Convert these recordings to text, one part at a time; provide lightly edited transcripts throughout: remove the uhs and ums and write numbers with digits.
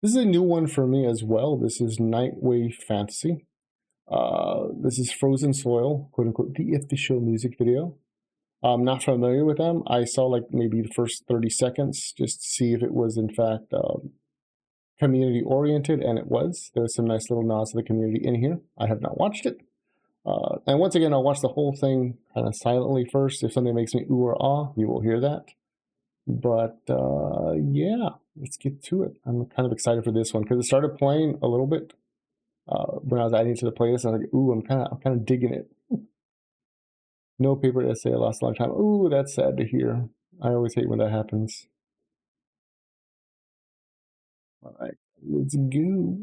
This is a new one for me as well. This is Nightway Fantasy. This is Frozen Soil, quote unquote, the official music video. I'm not familiar with them. I saw like maybe the first 30 seconds just to see if it was in fact community oriented, and it was. There's some nice little nods to the community in here. I have not watched it. And once again, I'll watch the whole thing kind of silently first. If something makes me ooh or ah, you will hear that. But yeah, let's get to it. I'm kind of excited for this one because it started playing a little bit when I was adding to the playlist. I was like, ooh, I'm kind of digging it. No paper essay. I lost a long time. Ooh, that's sad to hear. I always hate when that happens. All right, let's go.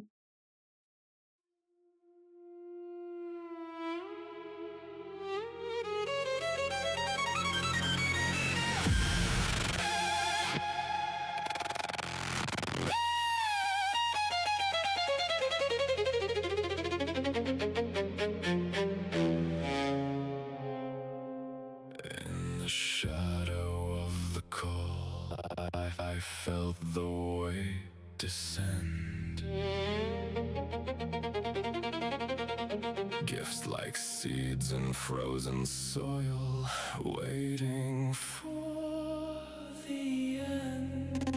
I felt the weight descend. Gifts like seeds in frozen soil, waiting for the end.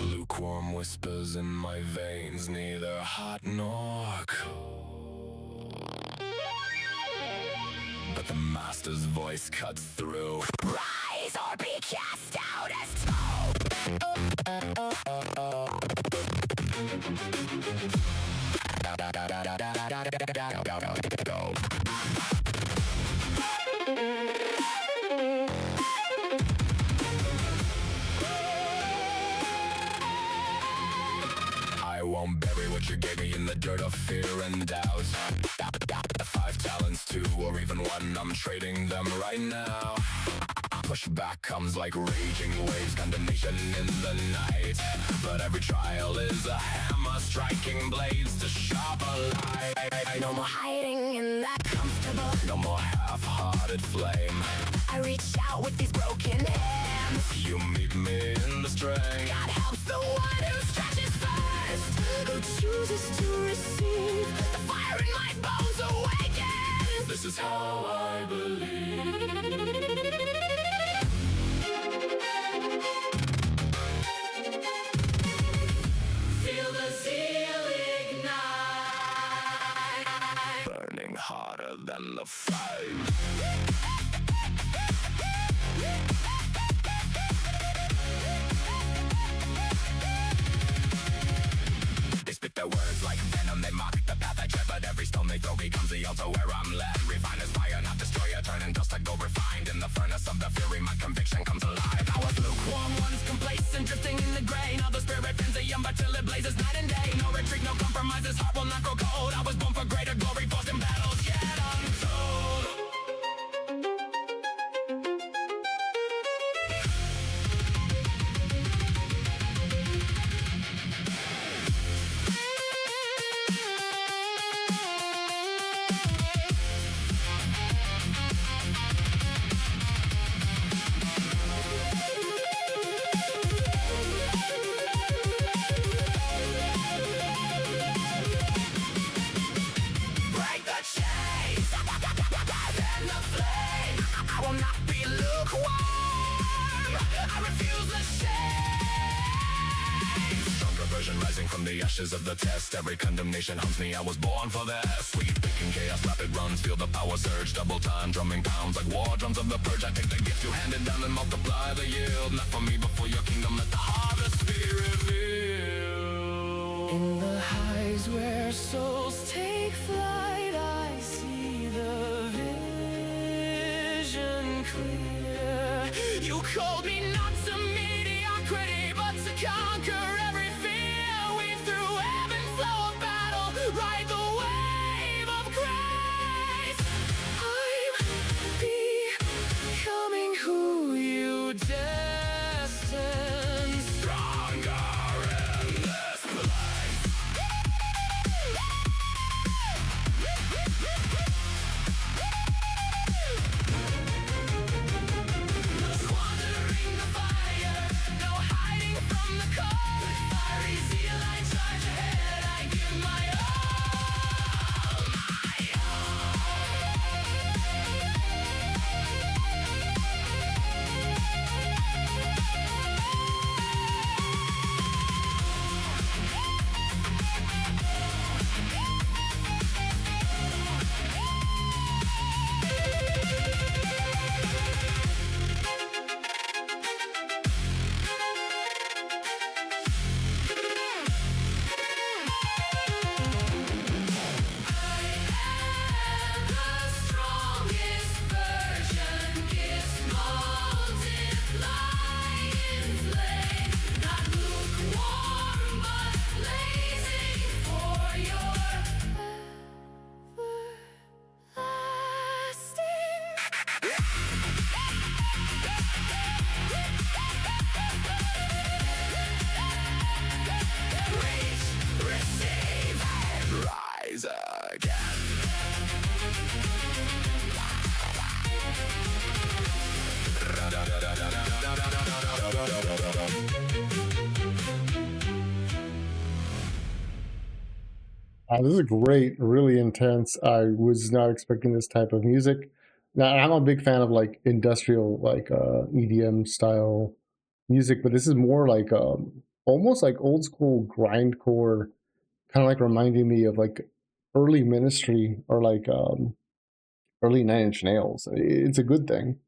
Lukewarm whispers in my veins, neither hot nor cold. But the master's voice cuts through. Rise or be cast out as told. I won't bury what you gave me in the dirt of fear and doubt. 5 talents, 2 or even 1, I'm trading them right now. Pushback comes like raging waves, condemnation in the night. But every trial is a hammer striking blades to sharp a light. No more hiding in that comfortable, no more half-hearted flame. I reach out with these broken hands. You meet me in the strength. God helps the one who stretches first, who chooses to receive. The fire in my bones awakens. This is how I believe. Feel the zeal ignite, burning hotter than the fight. They spit their words like venom, they mock the path I tread, but every stone they throw becomes the altar where I'm led. Refine as fire, not destroyer, turning dust to go refined. In the furnace of the fury, my conviction comes alive. I was lukewarm, once complacent, drifting in the gray. Now the spirit bends a ember till it blazes night and day. No retreat, no compromises, heart will not grow cold. I was born for greater glory, forced in battles yet untold. Rising from the ashes of the test, every condemnation haunts me. I was born for this. Sweet picking chaos, rapid runs, feel the power surge. Double time, drumming pounds like war drums of the purge. I take the gift you handed down and multiply the yield. Not for me, but for your kingdom. Let the harvest be revealed. In the highs where souls take flight, I see the vision clear. You called me not to mediocrity, but to conquer every fear. Weave through ebb and flow of battle, ride the wave of grace. I'm becoming who you destined. Stronger in this place. Squandering the fire. This is great, really intense. I was not expecting this type of music. Now, I'm a big fan of like industrial, like EDM style music, but this is more like almost like old school grindcore, kind of like reminding me of like early Ministry or like early Nine Inch Nails. It's a good thing.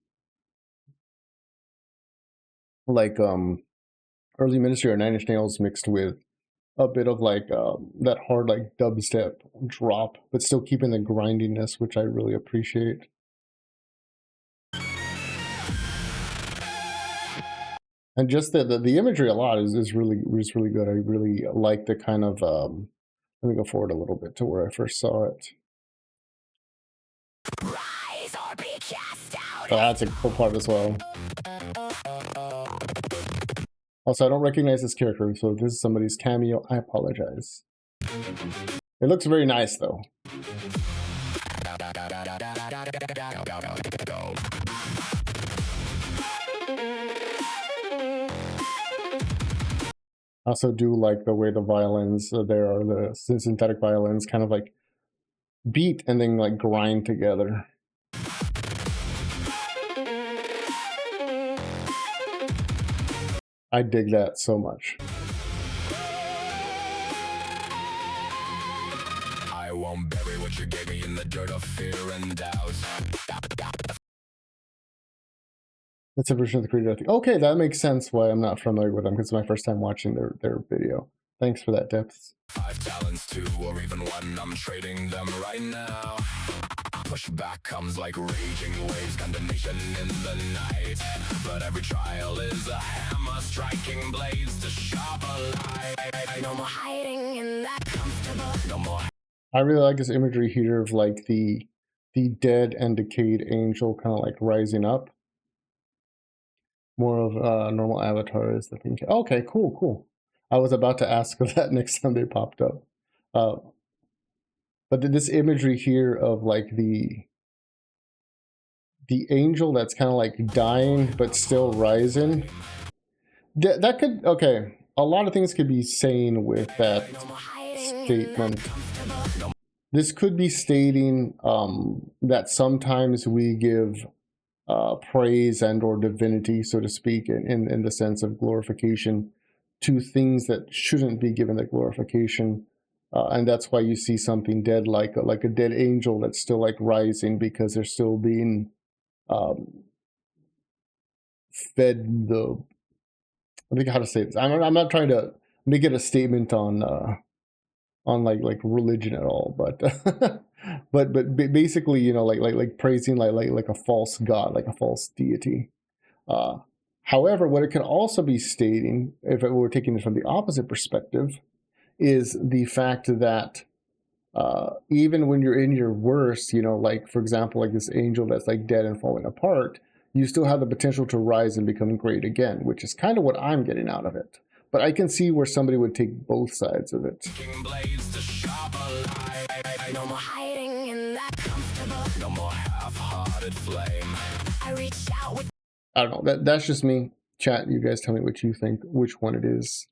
Like early Ministry or Nine Inch Nails mixed with a bit of like that hard like dubstep drop, but still keeping the grindiness, which I really appreciate. And just the imagery a lot is really good. I really like the kind of let me go forward a little bit to where I first saw it. Oh, that's a cool part as well. Also, I don't recognize this character, so if this is somebody's cameo, I apologize. It looks very nice though. I also do like the way the violins there are, the synthetic violins kind of like beat and then like grind together. I dig that so much. I won't bury what you gave me in the dirt of fear and doubt. That's a version of the creator. I think. Okay, that makes sense why I'm not familiar with them, because it's my first time watching their video. Thanks for that, Depths. 5 talents, 2 or even 1, I'm trading them right now. Pushback comes like raging waves, condemnation in the night. But every trial is a hammer striking blades to sharp a light. No more hiding in that comfortable. No more. I really like this imagery here of like the dead and decayed angel kind of like rising up. More of normal avatar is the thing. Okay, cool. I was about to ask for that next time they popped up. But this imagery here of like the angel that's kind of like dying but still rising. That could, okay, a lot of things could be saying with that statement. This could be stating that sometimes we give praise and or divinity, so to speak, in the sense of glorification to things that shouldn't be given the glorification. And that's why you see something dead like a dead angel that's still like rising, because they're still being fed the, I think how to say this. I'm not trying to make it a statement on like religion at all, but but basically, you know, like praising like a false god, like a false deity. However, what it can also be stating, if it were taking it from the opposite perspective, is the fact that even when you're in your worst, you know, like for example, like this angel that's like dead and falling apart, you still have the potential to rise and become great again, which is kind of what I'm getting out of it. But I can see where somebody would take both sides of it. No more hiding in that comfortable. No more half-hearted flame. I reach out with. I don't know. That's just me. Chat, you guys tell me what you think, which one it is.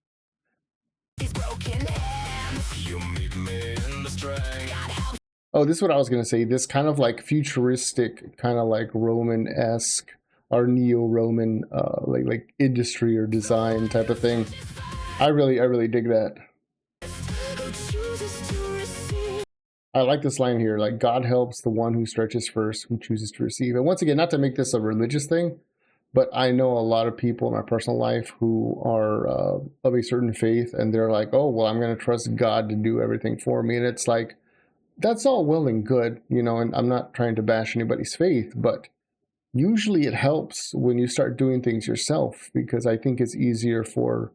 These broken hands. You meet me in the string. Oh, this is what I was going to say. This kind of like futuristic, kind of like Roman-esque or neo-Roman like industry or design type of thing. I really dig that. I like this line here, like God helps the one who stretches first, who chooses to receive. And once again, not to make this a religious thing, but I know a lot of people in my personal life who are of a certain faith, and they're like, oh, well, I'm going to trust God to do everything for me. And it's like, that's all well and good, you know, and I'm not trying to bash anybody's faith, but usually it helps when you start doing things yourself, because I think it's easier for,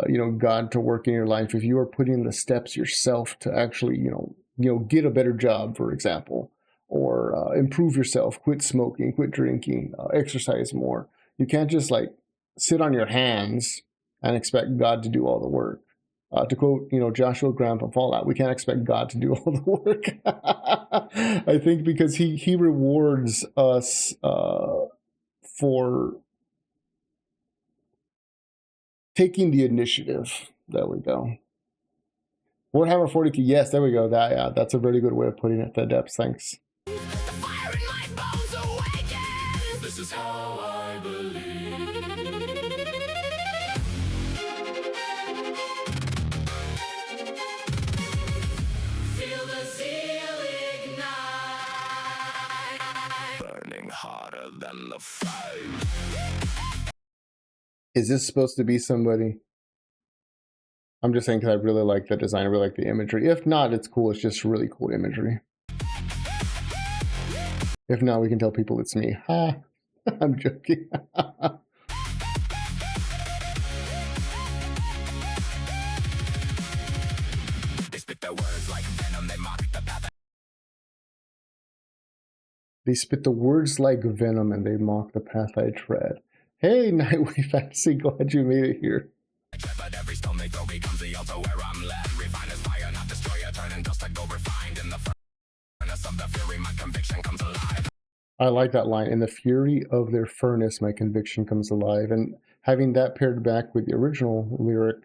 you know, God to work in your life if you are putting the steps yourself to actually, you know, get a better job, for example, or improve yourself, quit smoking, quit drinking, exercise more. You can't just like sit on your hands and expect God to do all the work. To quote, you know, Joshua Graham from Fallout, we can't expect God to do all the work. I think because he rewards us for taking the initiative. There we go. Warhammer 40k. Yes, there we go. That, yeah, that's a very good way of putting it. The depths. Thanks. The fire in my bones awakens. This is how I believe. Feel the zeal ignite, burning hotter than the fire. Is this supposed to be somebody? I'm just saying because I really like the design. I really like the imagery. If not, it's cool. It's just really cool imagery. If not, we can tell people it's me. Ha! I'm joking. They spit their words like venom. They mock the path. They spit the words like venom and they mock the path I tread. Hey, Nightway Fantasy, glad you made it here. But every stone they throw becomes the altar where I'm led. Refine as fire, not destroyer. Turning dust to gold refined in the furnace of the fury. My conviction comes alive. I like that line. In the fury of their furnace, my conviction comes alive. And having that paired back with the original lyric,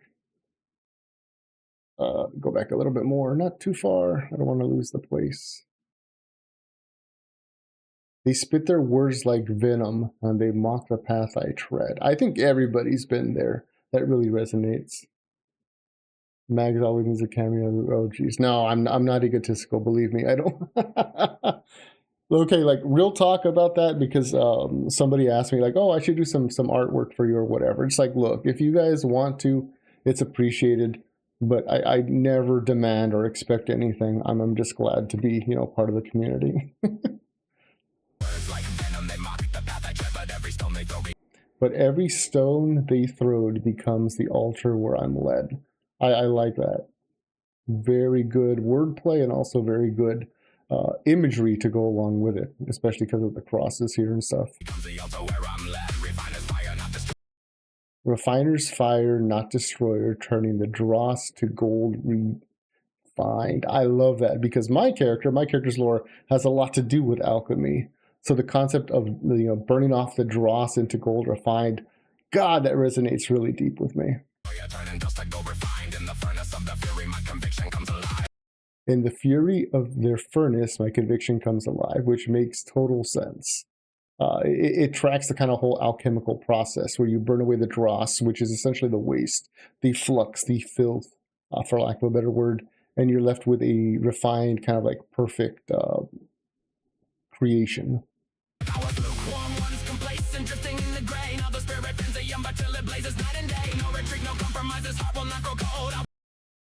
go back a little bit more, not too far. I don't want to lose the place. They spit their words like venom and they mock the path I tread. I think everybody's been there. That really resonates. Mags always needs a cameo. Oh, geez. No, I'm not egotistical. Believe me, I don't. Okay, like real talk about that because somebody asked me like, oh, I should do some artwork for you or whatever. It's like, look, if you guys want to, it's appreciated, but I never demand or expect anything. I'm just glad to be, you know, part of the community. But every stone they throwed becomes the altar where I'm led. I like that. Very good wordplay and also very good imagery to go along with it, especially because of the crosses here and stuff. Refiner's fire, not destroyer, turning the dross to gold refined. I love that because my character's lore has a lot to do with alchemy. So the concept of, you know, burning off the dross into gold refined, God, that resonates really deep with me. In the fury of their furnace, my conviction comes alive, which makes total sense. It tracks the kind of whole alchemical process where you burn away the dross, which is essentially the waste, the flux, the filth, for lack of a better word, and you're left with a refined, kind of like perfect creation.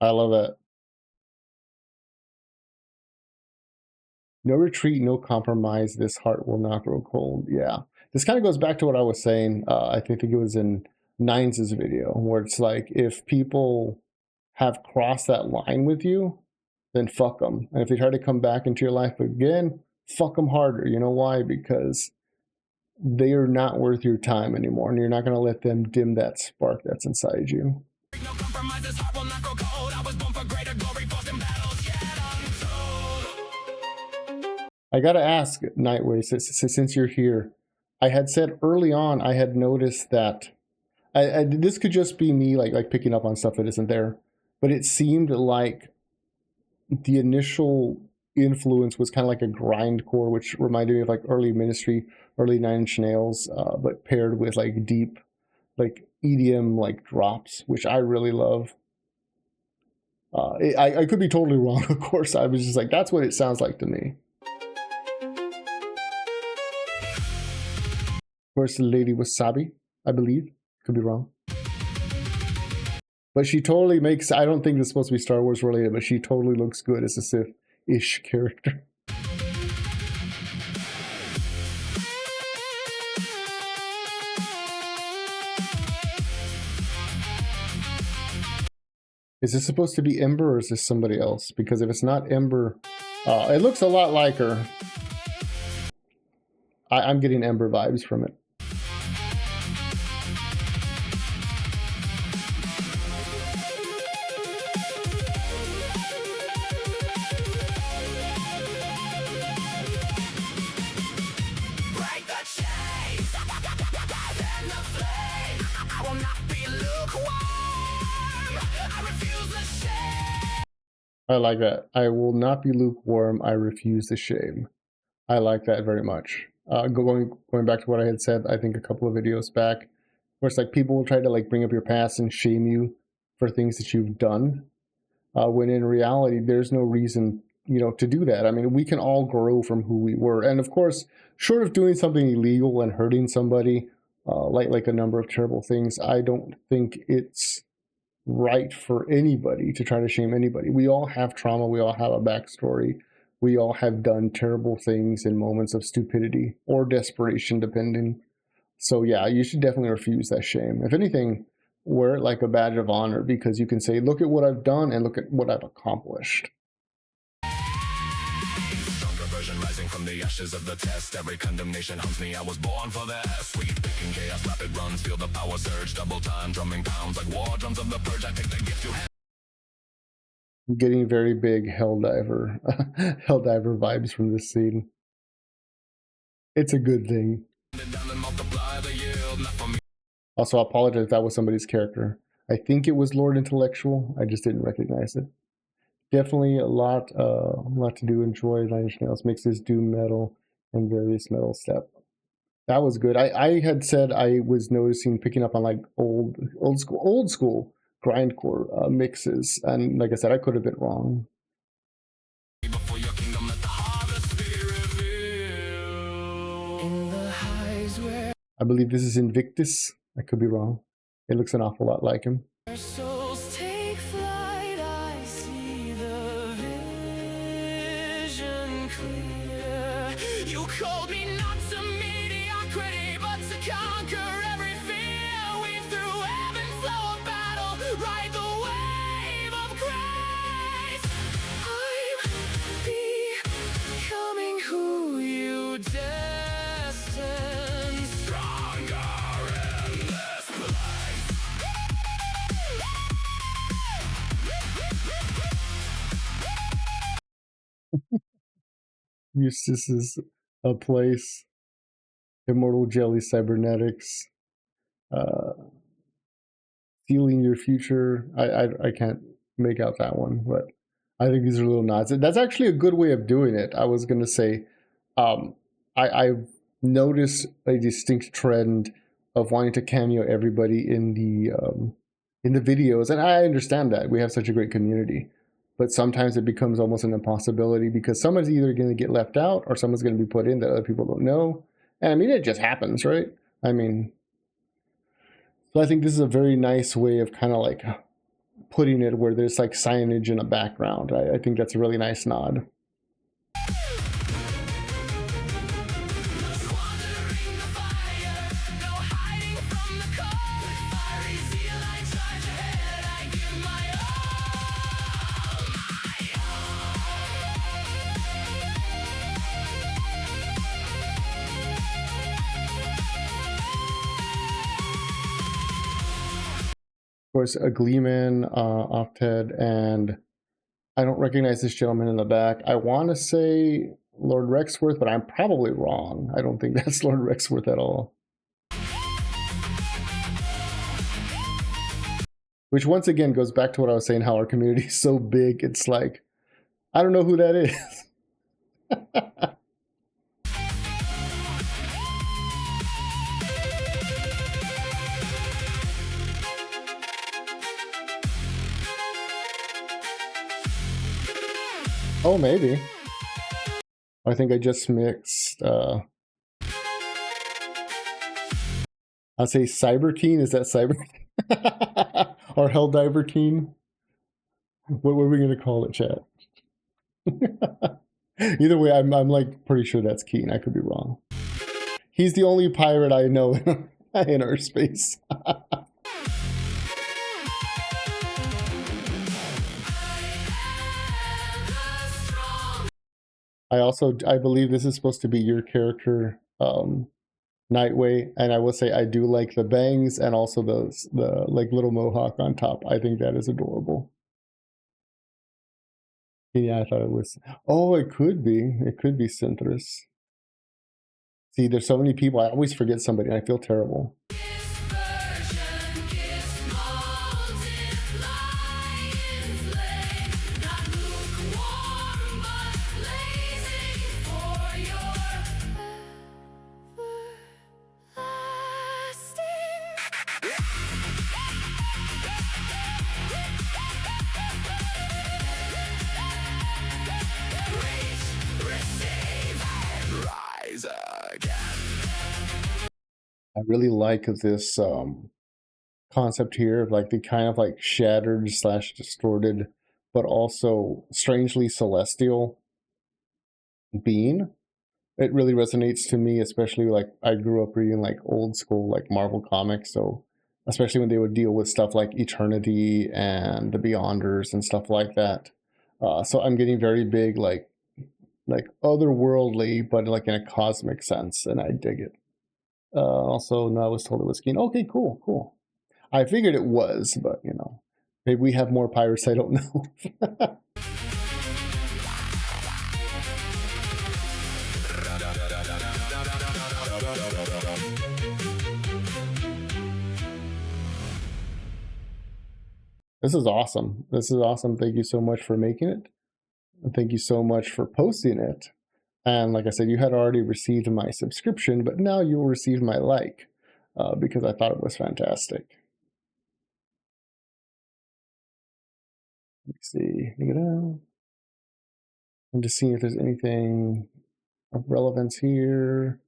I love that. No retreat, no compromise. This heart will not grow cold. Yeah. This kind of goes back to what I was saying. I think it was in Nines' video where it's like, if people have crossed that line with you, then fuck them. And if they try to come back into your life again, fuck them harder. You know why? Because they are not worth your time anymore. And you're not going to let them dim that spark that's inside you. No compromises, heart will not grow cold. I was born for greater glory, fought in battles yet untold. I gotta ask, Nightway, since you're here, I had said early on I had noticed that this could just be me like picking up on stuff that isn't there, but it seemed like the initial influence was kind of like a grindcore, which reminded me of like early Ministry, early Nine Inch Nails, but paired with like deep, like EDM like drops, which I really love. I could be totally wrong, of course. I was just like, that's what it sounds like to me. Where's the Lady Wasabi? I believe. Could be wrong. But she totally makes, I don't think it's supposed to be Star Wars related, but she totally looks good as a Sith-ish character. Is this supposed to be Ember or is this somebody else? Because if it's not Ember, it looks a lot like her. I'm getting Ember vibes from it. Break the chains, then the flame. I will not be lukewarm. I like that. I will not be lukewarm. I refuse the shame. I like that very much. Going back to what I had said, I think a couple of videos back, where it's like people will try to like bring up your past and shame you for things that you've done, when in reality there's no reason, you know, to do that. I mean, we can all grow from who we were, and of course, short of doing something illegal and hurting somebody, like a number of terrible things, I don't think it's right for anybody to try to shame anybody. We all have trauma. We all have a backstory. We all have done terrible things in moments of stupidity or desperation, depending. So yeah, you should definitely refuse that shame. If anything, wear it like a badge of honor, because you can say, look at what I've done and look at what I've accomplished. Stronger version rising from the ashes of the test. Every condemnation haunts me. I was born for this. Sweet picking chaos, rapid runs, feel the power surge. Double time, drumming pounds like war drums of the purge. I take the gift you have. I'm getting very big Helldiver, Helldiver vibes from this scene. It's a good thing. Also, I apologize if that was somebody's character. I think it was Lord Intellectual. I just didn't recognize it. Definitely a lot to do. Enjoy. Nine Inch Nails mixes, doom metal, and various metal stuff. That was good. I had said I was noticing picking up on like old school grindcore mixes, and like I said, I could have been wrong. Before your kingdom, let the harvest be revealed. In the highs where I believe this is Invictus. I could be wrong. It looks an awful lot like him. souls take flight, I see the vision clear. You called me not to mediocrity, but to conquer every fear. Weave through ebb and flow of battle, ride the wave of grace. I'm becoming who you destined. Stronger in this place. Eustace is a place. Immortal Jelly Cybernetics. Stealing Your Future. I can't make out that one, but I think these are little nods. That's actually a good way of doing it. I was gonna say, I've noticed a distinct trend of wanting to cameo everybody in the videos, and I understand that we have such a great community. But sometimes it becomes almost an impossibility because someone's either going to get left out or someone's going to be put in that other people don't know. And I mean, it just happens, right? I mean, so I think this is a very nice way of kind of like putting it where there's like signage in the background. I think that's a really nice nod. Squandering the fire, no hiding from the cold. Fiery zeal, I charge ahead, I give my Of course, a Gleeman, Octed, and I don't recognize this gentleman in the back. I want to say Lord Rexworth, but I'm probably wrong. I don't think that's Lord Rexworth at all. Which once again goes back to what I was saying, how our community is so big. It's like, I don't know who that is. Oh, maybe. I think I just mixed. I'll say Cyber Teen. Is that Cyber? Or Helldiver Teen? What were we going to call it, chat? Either way, I'm like pretty sure that's Keen. I could be wrong. He's the only pirate I know in our space. I believe this is supposed to be your character, Nightway, and I will say I do like the bangs and also the like little mohawk on top. I think that is adorable. Yeah, I thought it was. Oh, it could be. It could be Synthris. See, there's so many people. I always forget somebody, and I feel terrible. I really like this concept here of like the kind of like shattered slash distorted, but also strangely celestial being. It really resonates to me, especially like I grew up reading like old school like Marvel comics, so especially when they would deal with stuff like eternity and the Beyonders and stuff like that. So I'm getting very big like otherworldly, but like in a cosmic sense, and I dig it. Also, no, I was told it was Keen. Okay, cool, cool. I figured it was, but you know, maybe we have more pirates. I don't know. This is awesome. This is awesome. Thank you so much for making it. And thank you so much for posting it. And like I said, you had already received my subscription, but now you'll receive my like because I thought it was fantastic. Let me see. I'm just seeing if there's anything of relevance here.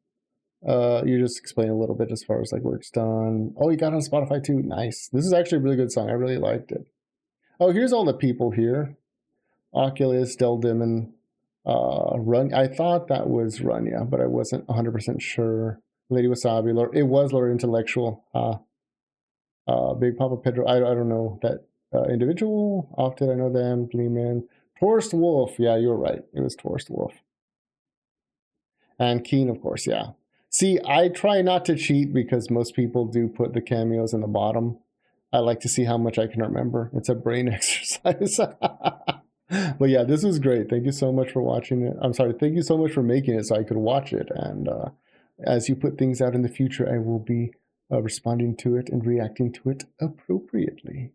You just explain a little bit as far as like work's done. Oh, you got it on Spotify too. Nice. This is actually a really good song. I really liked it. Oh, here's all the people here. Oculus, Del Dimon, Run. I thought that was Runya, but I wasn't 100% sure. Lady Wasabi, it was Lord Intellectual. Big Papa Pedro. I don't know that individual. Often I know them. Gleeman. Torst Wolf. Yeah, you're right. It was Torst Wolf. And Keen, of course, yeah. See, I try not to cheat because most people do put the cameos in the bottom. I like to see how much I can remember. It's a brain exercise. But yeah, this was great. Thank you so much for watching it. I'm sorry. Thank you so much for making it so I could watch it. And as you put things out in the future, I will be responding to it and reacting to it appropriately.